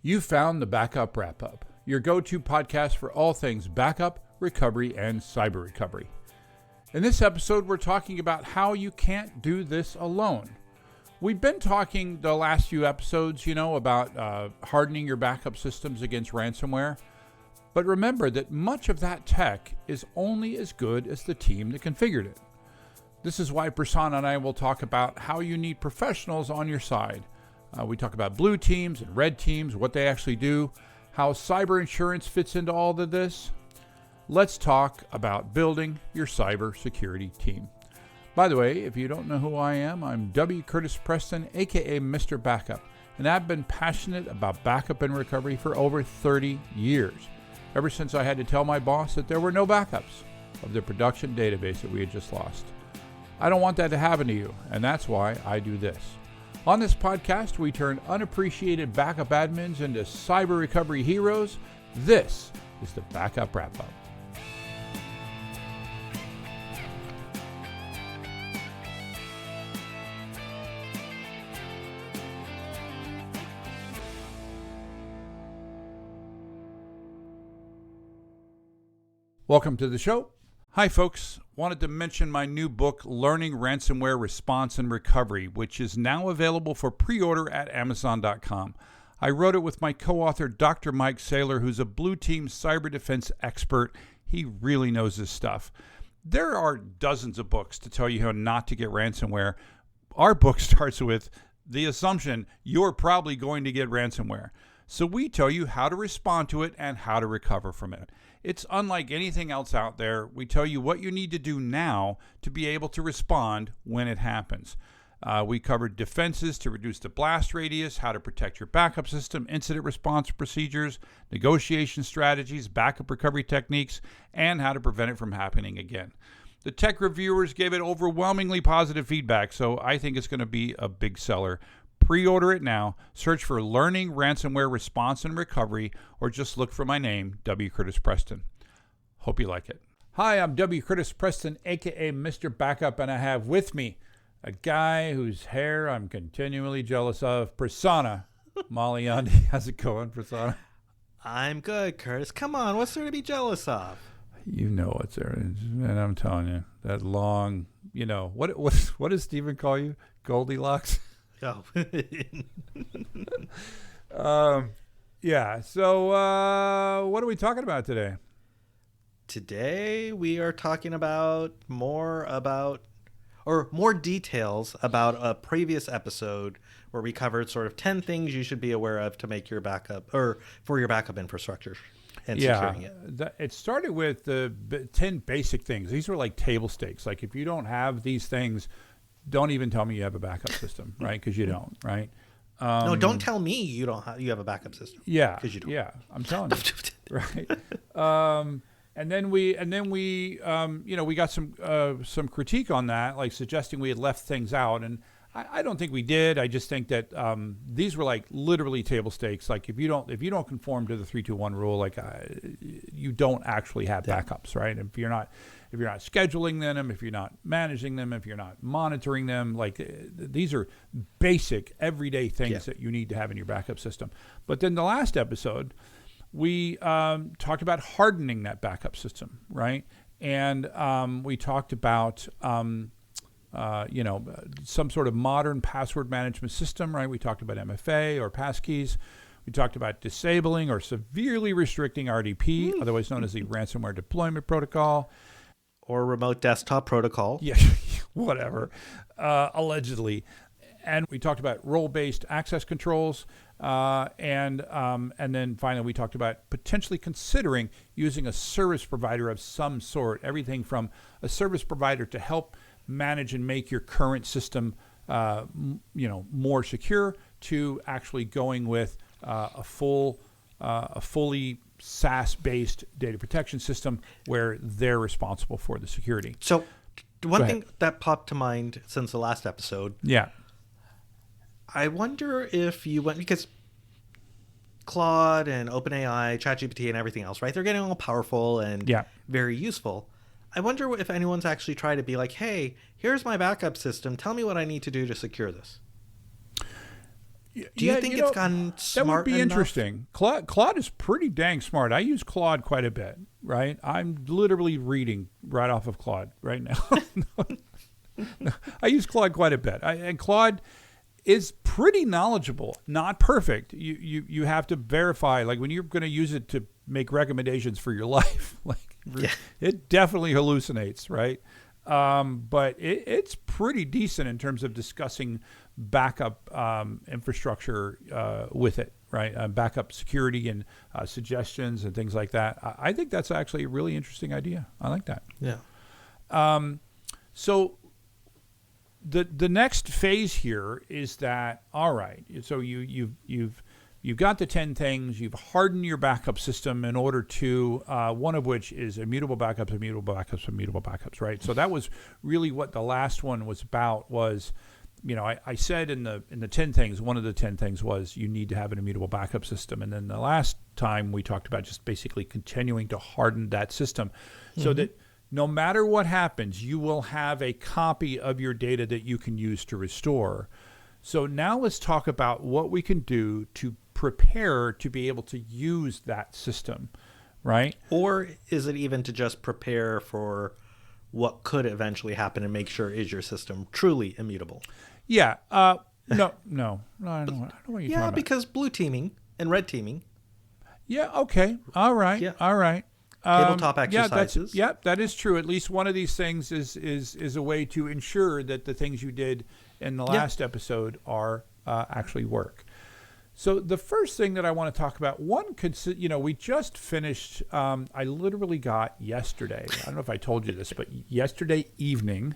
You found the Backup Wrap-Up, your go-to podcast for all things backup, recovery, and cyber recovery. In this episode, we're talking about how you can't do this alone. We've been talking the last few episodes, about hardening your backup systems against ransomware. But remember that much of that tech is only as good as the team that configured it. This is why Prasanna and I will talk about how you need professionals on your side. We talk about blue teams and red teams, what they actually do, how cyber insurance fits into all of this. Let's talk about building your cyber security team. By the way, if you don't know who I am, I'm W. Curtis Preston, aka Mr. Backup, and I've been passionate about backup and recovery for over 30 years, ever since I had to tell my boss that there were no backups of the production database that we had just lost. I don't want that to happen to you, and that's why I do this. On this podcast, we turn unappreciated backup admins into cyber recovery heroes. This is the Backup Wrap-Up. Welcome to the show. Hi, folks. Wanted to mention my new book, Learning Ransomware Response and Recovery, which is now available for pre-order at Amazon.com. I wrote it with my co-author, Dr. Mike Saylor, who's a blue team cyber defense expert. He really knows his stuff. There are dozens of books to tell you how not to get ransomware. Our book starts with the assumption you're probably going to get ransomware. So we tell you how to respond to it and how to recover from it. It's unlike anything else out there. We tell you what you need to do now to be able to respond when it happens. We covered defenses to reduce the blast radius, how to protect your backup system, incident response procedures, negotiation strategies, backup recovery techniques, and how to prevent it from happening again. The tech reviewers gave it overwhelmingly positive feedback, so I think it's going to be a big seller. Pre-order it now. Search for Learning Ransomware Response and Recovery, or just look for my name, W. Curtis Preston. Hope you like it. Hi, I'm W. Curtis Preston, aka Mr. Backup, and I have with me a guy whose hair I'm continually jealous of, Prasanna Malaiyandi. How's it going, Prasanna? I'm good, Curtis. Come on, what's there to be jealous of? You know what's there, and I'm telling you, that long, what does Stephen call you? Goldilocks? Oh. Yeah. So, what are we talking about today? Today we are talking about more details about a previous episode where we covered sort of 10 things you should be aware of to make your backup or for your backup infrastructure and securing it. It started with the 10 basic things. These were like table stakes. Like if you don't have these things, don't even tell me you have a backup system, right? Because you don't, right? No, don't tell me you have a backup system. Yeah, because you don't. Yeah, I'm telling you, right? And then we got some critique on that, like suggesting we had left things out, and I don't think we did. I just think that these were like literally table stakes. Like if you don't conform to the 3-2-1 rule, like you don't actually have backups, right? If you're not scheduling them, if you're not managing them, if you're not monitoring them, like these are basic everyday things that you need to have in your backup system. But then the last episode, we talked about hardening that backup system, right? And we talked about some sort of modern password management system, right? We talked about MFA or passkeys. We talked about disabling or severely restricting RDP, otherwise known as the ransomware deployment protocol. Or remote desktop protocol. Yeah, whatever, allegedly. And we talked about role-based access controls. And then finally, we talked about potentially considering using a service provider of some sort, everything from a service provider to help manage and make your current system, more secure, to actually going with a fully SaaS-based data protection system where they're responsible for the security. So one thing that popped to mind since the last episode. Yeah. I wonder if you went, because Claude and OpenAI, ChatGPT and everything else, right? They're getting all powerful and very useful. I wonder if anyone's actually tried to be like, hey, here's my backup system. Tell me what I need to do to secure this. Do you think it's gotten smart That would be enough? interesting. Claude is pretty dang smart. I use Claude quite a bit, right? I'm literally reading right off of Claude right now. I use Claude quite a bit. And Claude is pretty knowledgeable, not perfect. You have to verify, like when you're going to use it to make recommendations for your life, it definitely hallucinates, right? But it's pretty decent in terms of discussing backup infrastructure with it, right? Backup security and suggestions and things like that. I think that's actually a really interesting idea. I like that. Yeah. So the next phase here is that, all right, so you've got the 10 things, you've hardened your backup system in order to, one of which is immutable backups, immutable backups, immutable backups, right? So that was really what the last one was about was, I said in the 10 things, one of the 10 things was you need to have an immutable backup system. And then the last time we talked about just basically continuing to harden that system so that no matter what happens, you will have a copy of your data that you can use to restore. So now let's talk about what we can do to prepare to be able to use that system, right? Or is it even to just prepare for what could eventually happen and make sure is your system truly immutable? Yeah. No, I don't know what you're talking about. Because blue teaming and red teaming. Yeah. Okay. All right. Yeah. All right. Tabletop exercises. That is true. At least one of these things is a way to ensure that the things you did in the last episode are actually work. So the first thing that I want to talk about, we just finished, I literally got yesterday, I don't know if I told you this, but yesterday evening,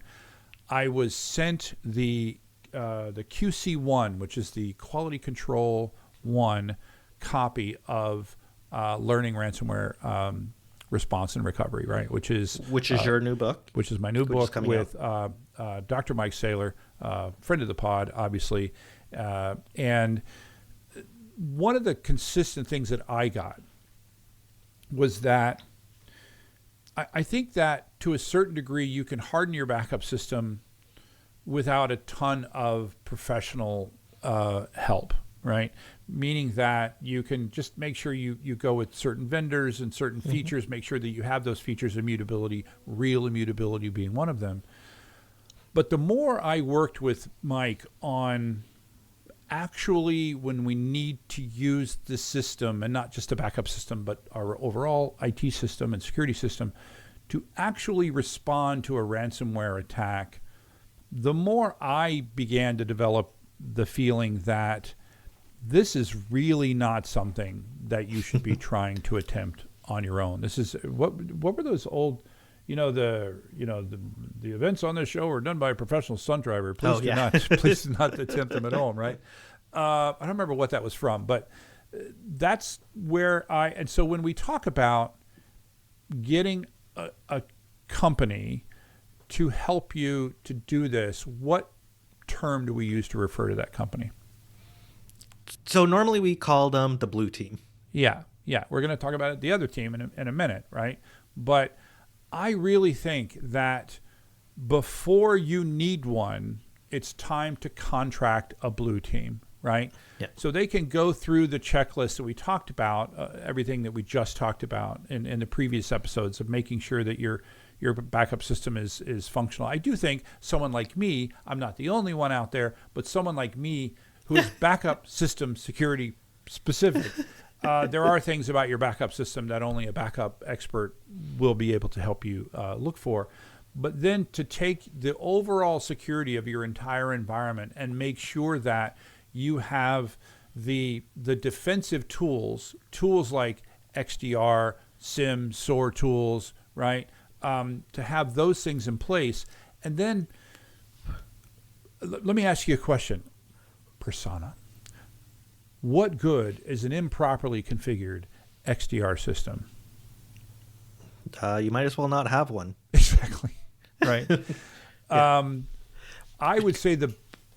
I was sent the QC1, which is the Quality Control 1 copy of Learning Ransomware Response and Recovery, right? Which is your new book? Which is my new book with Dr. Mike Saylor, friend of the pod, obviously. And one of the consistent things that I got was that I think that to a certain degree you can harden your backup system without a ton of professional help, right? Meaning that you can just make sure you go with certain vendors and certain features, make sure that you have those features, immutability, real immutability being one of them. But the more I worked with Mike on actually when we need to use the system, and not just a backup system, but our overall IT system and security system, to actually respond to a ransomware attack, the more I began to develop the feeling that this is really not something that you should be trying to attempt on your own. This is what were those old, the events on this show are done by a professional stunt driver. Please do not attempt them at home, right? I don't remember what that was from, but that's where and so when we talk about getting a company to help you to do this, what term do we use to refer to that company? So normally we call them the blue team. Yeah. We're going to talk about the other team in a minute, right? But I really think that before you need one, it's time to contract a blue team, right? Yeah. So they can go through the checklist that we talked about, everything that we just talked about in the previous episodes of making sure that your backup system is functional. I do think someone like me, I'm not the only one out there, but someone like me who is backup system security specific, there are things about your backup system that only a backup expert will be able to help you look for. But then to take the overall security of your entire environment and make sure that you have the defensive tools like XDR, SIM, SOAR tools, right? To have those things in place. And then let me ask you a question, Prasanna. What good is an improperly configured XDR system? You might as well not have one. Exactly. Right. I would say the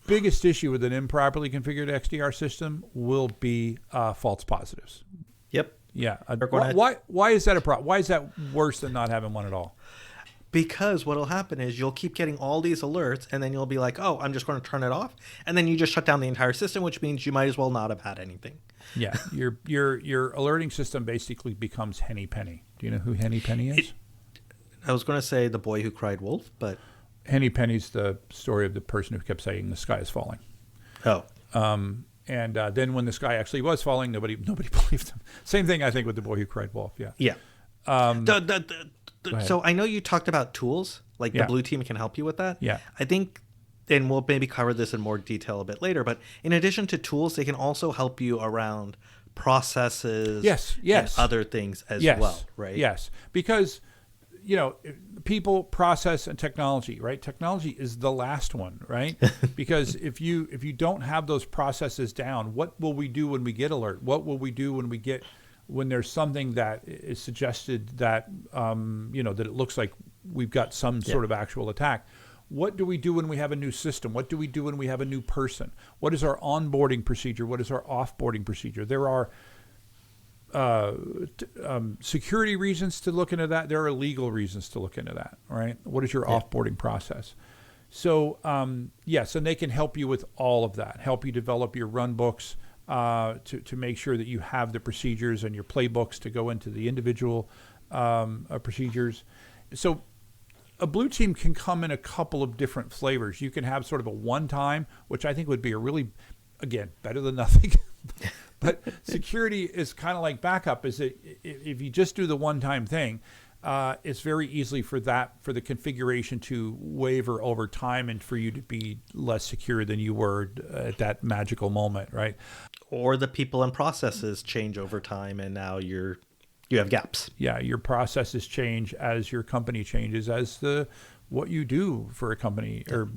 biggest issue with an improperly configured XDR system will be false positives. Yep. Yeah. Why is that a problem? Why is that worse than not having one at all? Because what'll happen is you'll keep getting all these alerts, and then you'll be like, oh, I'm just going to turn it off. And then you just shut down the entire system, which means you might as well not have had anything. Yeah, your alerting system basically becomes Henny Penny. Do you know who Henny Penny is? I was going to say The Boy Who Cried Wolf, but... Henny Penny's the story of the person who kept saying the sky is falling. Oh. And then when the sky actually was falling, nobody believed him. Same thing, I think, with The Boy Who Cried Wolf. Yeah. Yeah. So I know you talked about tools, like the Blue Team can help you with that. Yeah. I think, and we'll maybe cover this in more detail a bit later, but in addition to tools, they can also help you around processes and other things as well, right? Yes, because, people, process, and technology, right? Technology is the last one, right? Because if you don't have those processes down, what will we do when we get alert? What will we do when there's something that is suggested that, that it looks like we've got some sort of actual attack? What do we do when we have a new system? What do we do when we have a new person? What is our onboarding procedure? What is our offboarding procedure? There are security reasons to look into that. There are legal reasons to look into that, right? What is your offboarding process? So, yes, and they can help you with all of that, help you develop your run books, to make sure that you have the procedures and your playbooks to go into the individual procedures. So a Blue Team can come in a couple of different flavors. You can have sort of a one-time, which I think would be a really, again, better than nothing. But security is kind of like backup, is that if you just do the one-time thing, it's very easily for the configuration to waver over time and for you to be less secure than you were at that magical moment, right? Or the people and processes change over time, and now you have gaps. Yeah, your processes change as your company changes, as what you do for a company or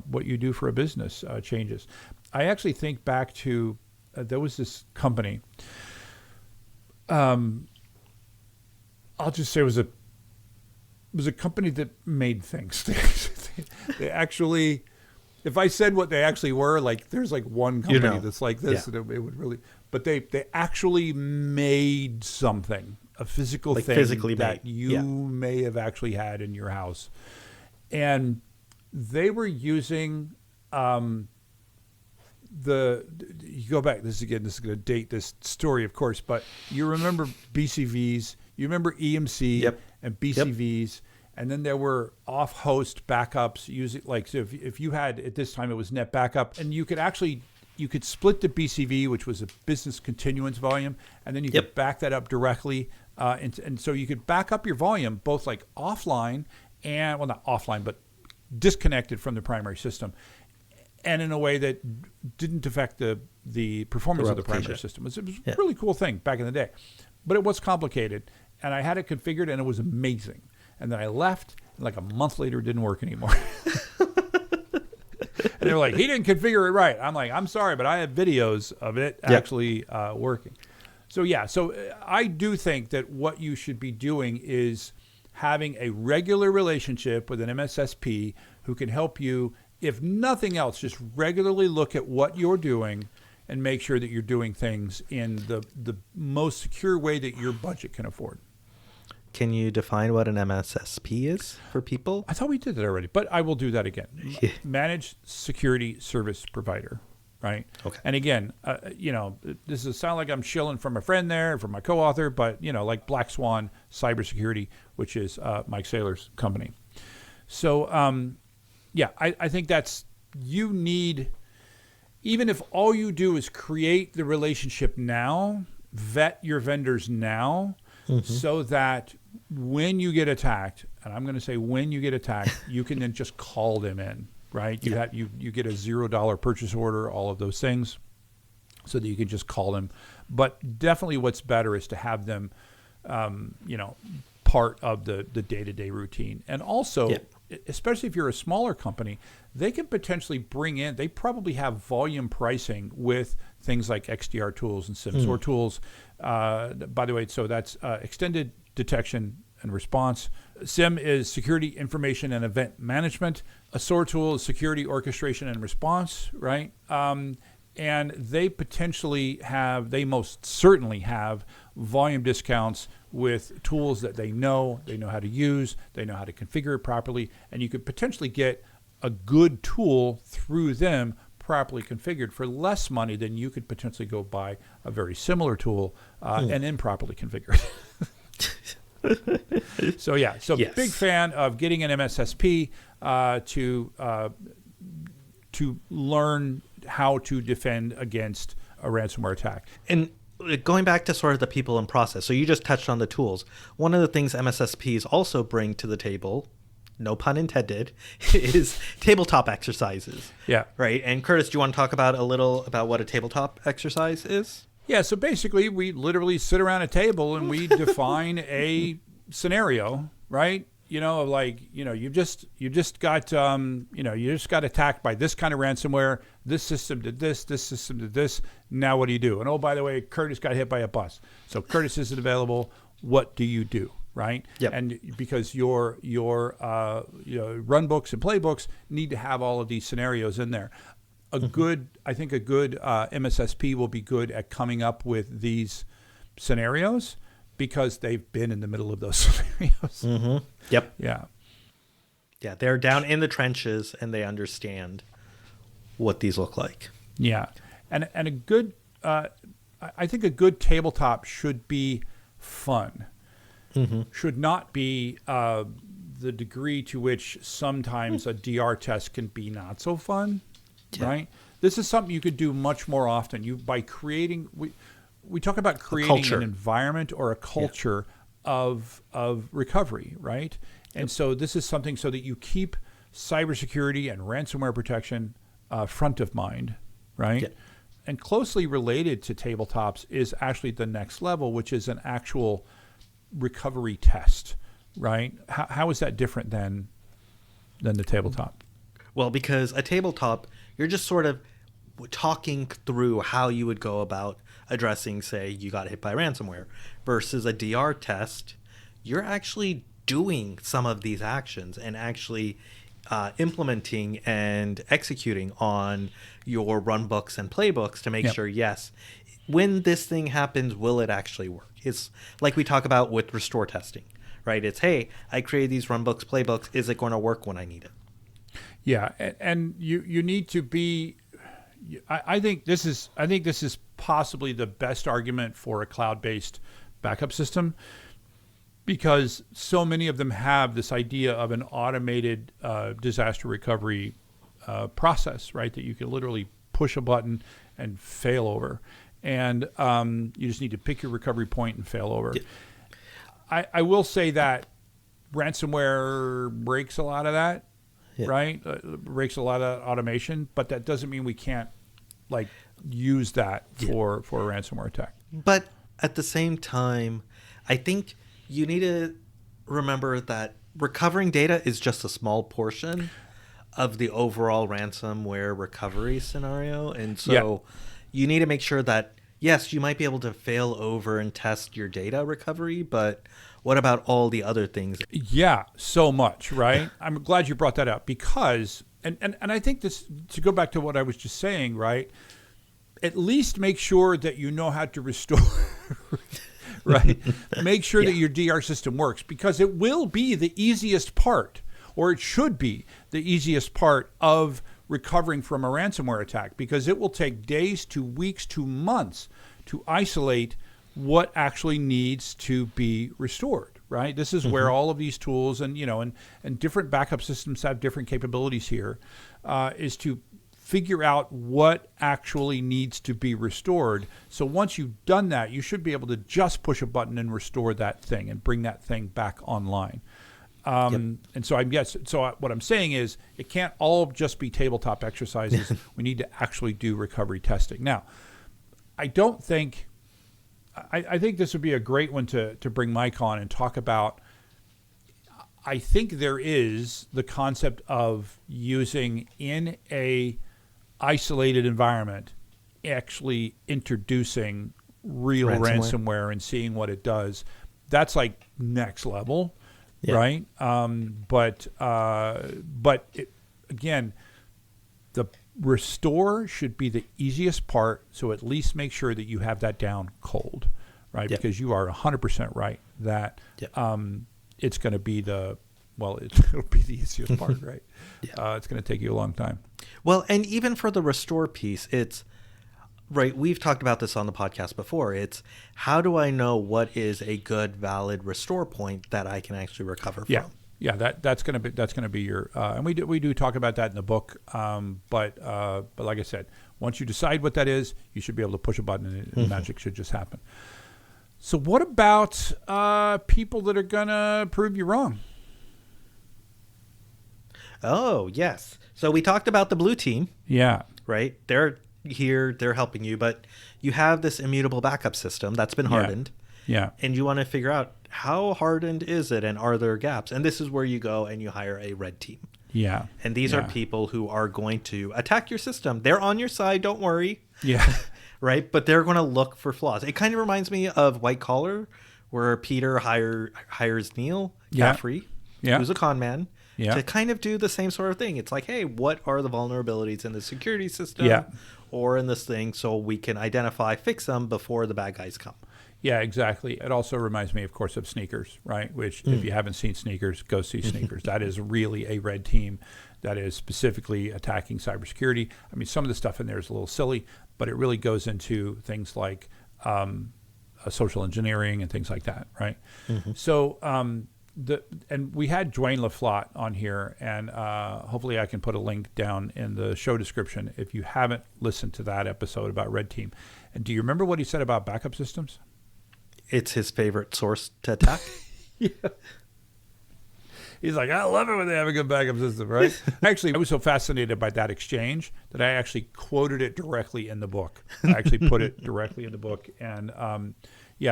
what you do for a business changes. I actually think back to there was this company. I'll just say it was a company that made things. They actually, if I said what they actually were, like there's like one company that's like this, and it would really, but they actually made something, a physical like thing physically that made. you may have actually had in your house. And they were using, you go back, this is going to date this story, of course, but you remember BCVs, you remember EMC and BCVs, and then there were off-host backups using, like, so if you had, at this time it was net backup, and you could split the BCV, which was a business continuance volume, and then you could back that up directly, and so you could back up your volume both like offline and, well, not offline, but disconnected from the primary system, and in a way that didn't affect the performance of the primary system. It was a really cool thing back in the day. But it was complicated, and I had it configured, and it was amazing. And then I left, and like a month later, it didn't work anymore. And they were like, he didn't configure it right. I'm like, I'm sorry, but I have videos of it actually working. So, I do think that what you should be doing is having a regular relationship with an MSSP who can help you, if nothing else, just regularly look at what you're doing and make sure that you're doing things in the most secure way that your budget can afford. Can you define what an MSSP is for people? I thought we did that already, but I will do that again. Managed Security Service Provider, right? Okay. And again, this is sound like I'm shilling from a friend there, from my co-author, but, like Black Swan Cybersecurity, which is Mike Saylor's company. So, I think you need, even if all you do is create the relationship now, vet your vendors now, so that when you get attacked, and I'm going to say when you get attacked, you can then just call them in, right? You get a $0 purchase order, all of those things, so that you can just call them. But definitely what's better is to have them, part of the day-to-day routine. And also, especially if you're a smaller company, they can potentially bring in, they probably have volume pricing with things like XDR tools and SIM tools. By the way, so that's extended detection and response. SIM is security information and event management. A SOAR tool is security orchestration and response, right? And they most certainly have volume discounts with tools that they know how to use, they know how to configure it properly, and you could potentially get a good tool through them properly configured for less money than you could potentially go buy a very similar tool and improperly configured. So yes. Big fan of getting an MSSP to learn how to defend against a ransomware attack. And going back to sort of the people and process, so you just touched on the tools. One of the things MSSPs also bring to the table, no pun intended, is tabletop exercises. Yeah. Right. And Curtis, do you want to talk a little about what a tabletop exercise is? Yeah. So basically, we literally sit around a table and we define a scenario, right? You just got attacked by this kind of ransomware. This system did this system did this. Now what do you do? And oh, by the way, Curtis got hit by a bus. So Curtis isn't available. What do you do? Right? Yep. And because your run books and playbooks need to have all of these scenarios in there. I think a good MSSP will be good at coming up with these scenarios because they've been in the middle of those scenarios. Mm-hmm. Yep. Yeah. Yeah, they're down in the trenches and they understand what these look like. Yeah, and a good, I think a good tabletop should be fun. Mm-hmm. Should not be the degree to which sometimes a DR test can be not so fun, right? This is something you could do much more often. By creating, we talk about creating an environment or a culture of recovery, right? And so this is something so that you keep cybersecurity and ransomware protection front of mind, right? Yep. And closely related to tabletops is actually the next level, which is an actual recovery test, right? How is that different than the tabletop? Well, because a tabletop, you're just sort of talking through how you would go about addressing, say, you got hit by ransomware, versus a DR test, you're actually doing some of these actions and actually implementing and executing on your run books and playbooks to make sure, yes, when this thing happens, will it actually work? It's like we talk about with restore testing, right? It's, hey, I created these run books, playbooks. Is it going to work when I need it? Yeah, and you need to be. I think this is possibly the best argument for a cloud-based backup system, because so many of them have this idea of an automated disaster recovery process, right? That you can literally push a button and fail over. And you just need to pick your recovery point and fail over. Yeah. I will say that ransomware breaks a lot of that, right? Breaks a lot of automation, but that doesn't mean we can't use that for a ransomware attack. But at the same time, I think you need to remember that recovering data is just a small portion of the overall ransomware recovery scenario. And so you need to make sure that, yes, you might be able to fail over and test your data recovery, but what about all the other things? Yeah, so much, right? I'm glad you brought that up because, and I think this, to go back to what I was just saying, right? At least make sure that you know how to restore, right? Make sure that your DR system works, because it will be the easiest part, or it should be the easiest part of recovering from a ransomware attack, because it will take days to weeks to months to isolate what actually needs to be restored, right? This is where all of these tools and different backup systems have different capabilities here, is to figure out what actually needs to be restored. So once you've done that, you should be able to just push a button and restore that thing and bring that thing back online. And so what I'm saying is it can't all just be tabletop exercises. We need to actually do recovery testing. Now, I think this would be a great one to bring Mike on and talk about. I think there is the concept of using in a isolated environment, actually introducing real ransomware and seeing what it does. That's like next level. Right. But again, the restore should be the easiest part. So at least make sure that you have that down cold, right? Yep. Because you are 100% right that Yep. It's going to be it'll be the easiest part, right? Yeah. It's going to take you a long time. Well, and even for the restore piece, it's right. We've talked about this on the podcast before. It's how do I know what is a good, valid restore point that I can actually recover from? Yeah, that's gonna be your and we do talk about that in the book. But like I said, once you decide what that is, you should be able to push a button and magic should just happen. So what about people that are gonna prove you wrong? Oh, yes. So we talked about the blue team. Yeah. Right? They're here, they're helping you, but you have this immutable backup system that's been hardened. Yeah. And you want to figure out how hardened is it and are there gaps? And this is where you go and you hire a red team. Yeah. And these are people who are going to attack your system. They're on your side, don't worry. Yeah. Right? But they're going to look for flaws. It kind of reminds me of White Collar, where Peter hires Neil Caffrey, who's a con man, to kind of do the same sort of thing. It's like, hey, what are the vulnerabilities in the security system or in this thing so we can fix them before the bad guys come. Yeah, exactly. It also reminds me, of course, of Sneakers, right? Which, if you haven't seen Sneakers, go see Sneakers. That is really a red team that is specifically attacking cybersecurity. I mean, some of the stuff in there is a little silly, but it really goes into things like social engineering and things like that, right? So, and we had Dwayne LaFlotte on here, and hopefully I can put a link down in the show description if you haven't listened to that episode about Red Team. And do you remember what he said about backup systems? It's his favorite source to attack. Yeah. He's like, I love it when they have a good backup system, right? Actually, I was so fascinated by that exchange that I actually quoted it directly in the book. I actually put it directly in the book. And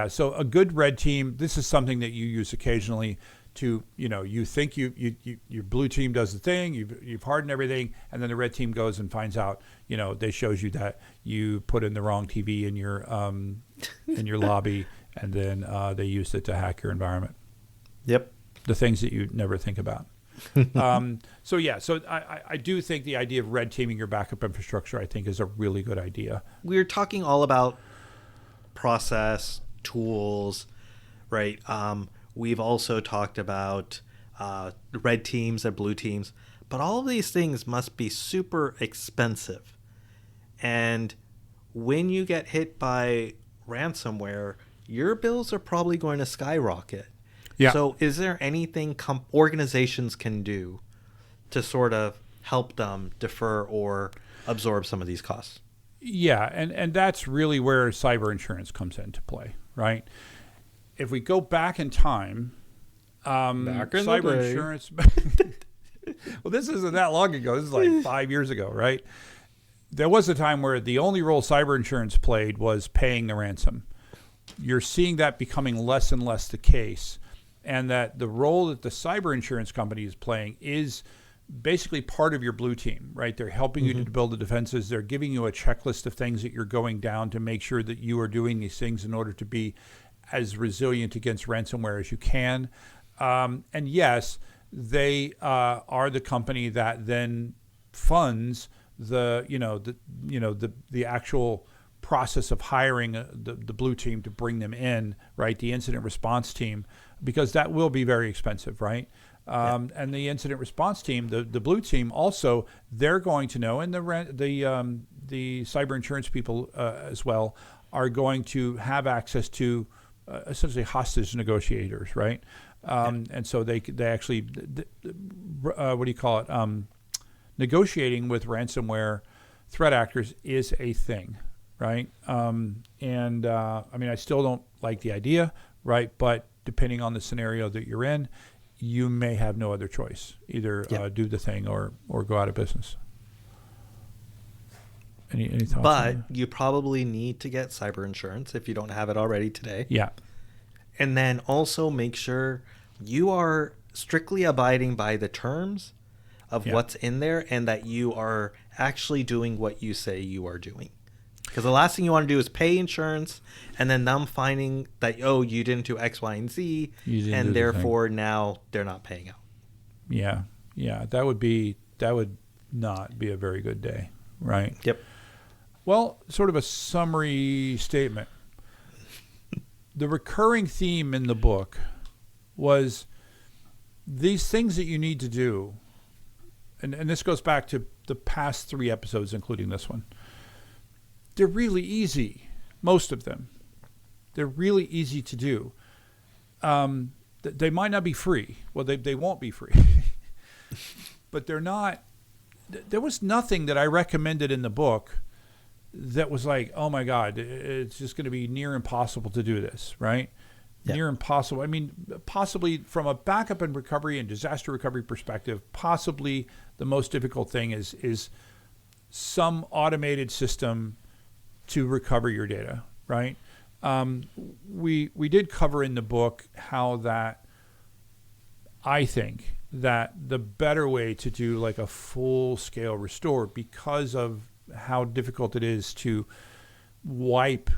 so a good red team, this is something that you use occasionally to, you think your blue team does the thing, you've hardened everything, and then the red team goes and finds out, they shows you that you put in the wrong TV in your lobby, and then they used it to hack your environment. Yep. The things that you never think about. So I do think the idea of red teaming your backup infrastructure, I think, is a really good idea. We're talking all about process, tools, right? We've also talked about red teams and blue teams, but all of these things must be super expensive. And when you get hit by ransomware, your bills are probably going to skyrocket. Yeah. So is there anything organizations can do to sort of help them defer or absorb some of these costs? Yeah, and that's really where cyber insurance comes into play, right? If we go back in time, cyber insurance... Well, this isn't that long ago. This is like 5 years ago, right? There was a time where the only role cyber insurance played was paying the ransom. You're seeing that becoming less and less the case, and that the role that the cyber insurance company is playing is basically part of your blue team, right? They're helping you to build the defenses. They're giving you a checklist of things that you're going down to make sure that you are doing these things in order to be as resilient against ransomware as you can. And yes, they are the company that then funds the actual process of hiring the blue team to bring them in, right? The incident response team, because that will be very expensive, right? And the incident response team, the blue team, also they're going to know, and the cyber insurance people as well are going to have access to essentially hostage negotiators, right? And so they actually, what do you call it? Negotiating with ransomware threat actors is a thing, right? I mean, I still don't like the idea, right? But depending on the scenario that you're in, you may have no other choice. Either do the thing or go out of business. Any thoughts? But you probably need to get cyber insurance if you don't have it already today. Yeah. And then also make sure you are strictly abiding by the terms of what's in there and that you are actually doing what you say you are doing. Because the last thing you want to do is pay insurance and then them finding that, you didn't do X, Y, and Z, and therefore now they're not paying out. Yeah. That would not be a very good day, right? Yep. Well, sort of a summary statement. The recurring theme in the book was these things that you need to do, and this goes back to the past 3 episodes, including this one. They're really easy, most of them. They're really easy to do. They might not be free. Well, they won't be free. But they're not. There was nothing that I recommended in the book that was like, oh my God, it's just going to be near impossible to do this, right? Yeah. Near impossible. I mean, possibly from a backup and recovery and disaster recovery perspective, possibly the most difficult thing is some automated system to recover your data, right? We did cover in the book how that I think that the better way to do like a full-scale restore, because of how difficult it is to wipe,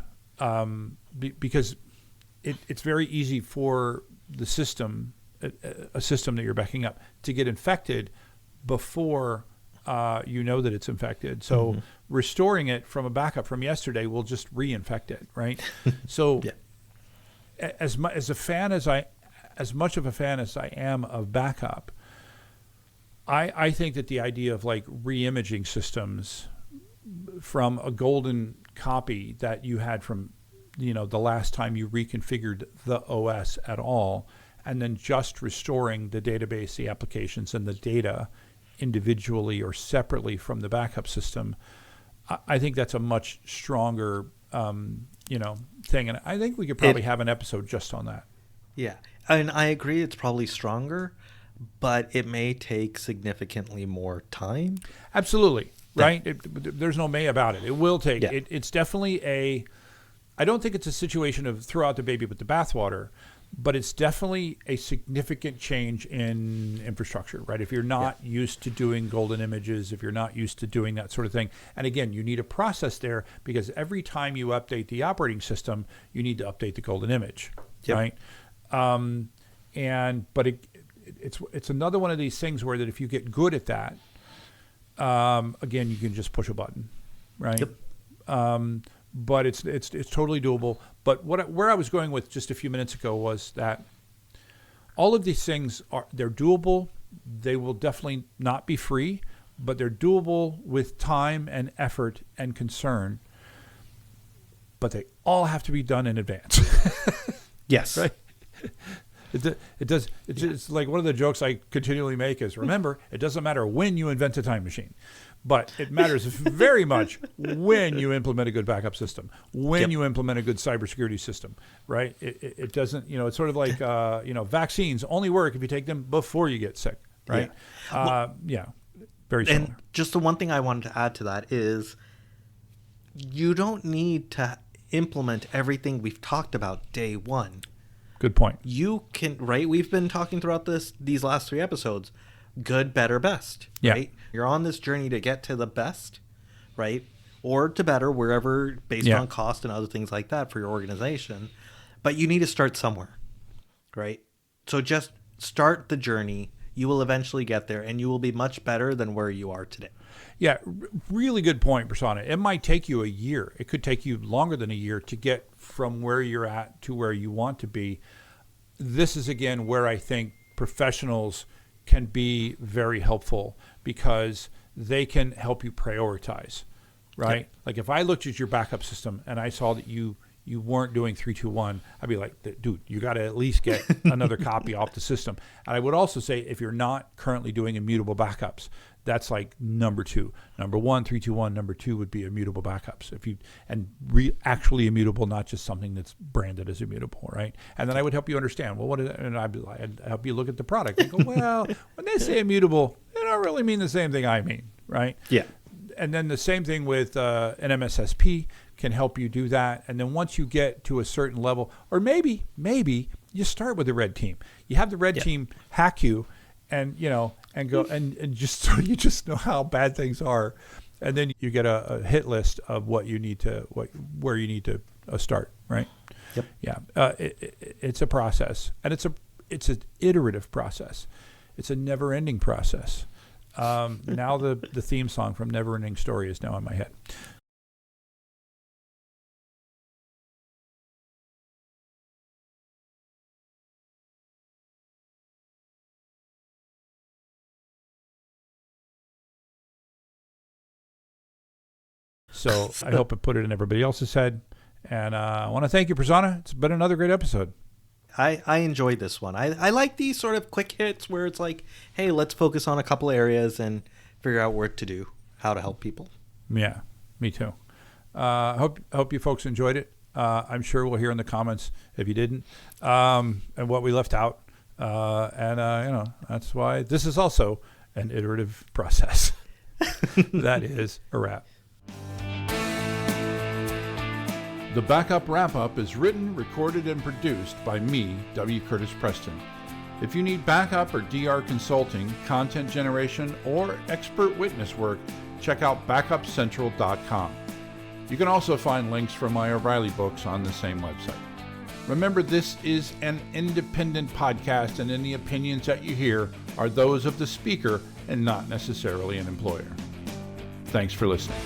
because it's very easy for the system, a system that you're backing up, to get infected before you know that it's infected. So restoring it from a backup from yesterday will just reinfect it, right? So as much of a fan as I am of backup, I think that the idea of like re-imaging systems from a golden copy that you had from, the last time you reconfigured the OS at all, and then just restoring the database, the applications, and the data individually or separately from the backup system, I think that's a much stronger, thing. And I think we could probably have an episode just on that. Yeah. And I agree it's probably stronger, but it may take significantly more time. Absolutely. Right? There's no may about it. It will take. Yeah. It's definitely I don't think it's a situation of throw out the baby with the bathwater, but it's definitely a significant change in infrastructure, right? If you're not used to doing golden images, if you're not used to doing that sort of thing. And again, you need a process there, because every time you update the operating system, you need to update the golden image, right? But it's another one of these things where that if you get good at that, again, you can just push a button, right? But it's totally doable. But where I was going with just a few minutes ago was that all of these things they're doable. They will definitely not be free, but they're doable with time and effort and concern. But they all have to be done in advance. Yes. Right? It's like one of the jokes I continually make is, remember, it doesn't matter when you invent a time machine, but it matters very much when you implement a good backup system, when you implement a good cybersecurity system, right? It doesn't, it's sort of like, vaccines only work if you take them before you get sick, right? Very similar. And just the one thing I wanted to add to that is you don't need to implement everything we've talked about day one. Good point. You can, right? We've been talking throughout these last 3 episodes, good, better, best, right? You're on this journey to get to the best, right? Or to better, wherever, based on cost and other things like that for your organization. But you need to start somewhere, right? So just start the journey. You will eventually get there, and you will be much better than where you are today. Yeah, really good point, Prasanna. It might take you a year. It could take you longer than a year to get from where you're at to where you want to be. This is, again, where I think professionals can be very helpful, because they can help you prioritize, right? Yep. Like if I looked at your backup system and I saw that you weren't doing 3-2-1, I'd be like, dude, you got to at least get another copy off the system. And I would also say, if you're not currently doing immutable backups, that's like number 2. Number 1, 3-2-1. Number 2 would be immutable backups. Actually immutable, not just something that's branded as immutable, right? And then I would help you understand, well, what is it? And I'd help you look at the product and go, well, when they say immutable, they don't really mean the same thing I mean, right? Yeah. And then the same thing with an MSSP can help you do that. And then once you get to a certain level, or maybe you start with the red team. You have the red team hack you, and and go and just so you just know how bad things are, and then you get a hit list of where you need to start, right? Yep. Yeah. It's a process, and it's an iterative process. It's a never-ending process. Now the theme song from Neverending Story is now in my head. So I hope it put it in everybody else's head. And I want to thank you, Prasanna. It's been another great episode. I enjoyed this one. I like these sort of quick hits where it's like, hey, let's focus on a couple areas and figure out what to do, how to help people. Yeah, me too. Hope you folks enjoyed it. I'm sure we'll hear in the comments if you didn't, and what we left out. That's why this is also an iterative process. That is a wrap. The Backup Wrap-Up is written, recorded, and produced by me, W. Curtis Preston. If you need backup or DR consulting, content generation, or expert witness work, check out backupcentral.com. You can also find links for my O'Reilly books on the same website. Remember, this is an independent podcast, and any opinions that you hear are those of the speaker and not necessarily an employer. Thanks for listening.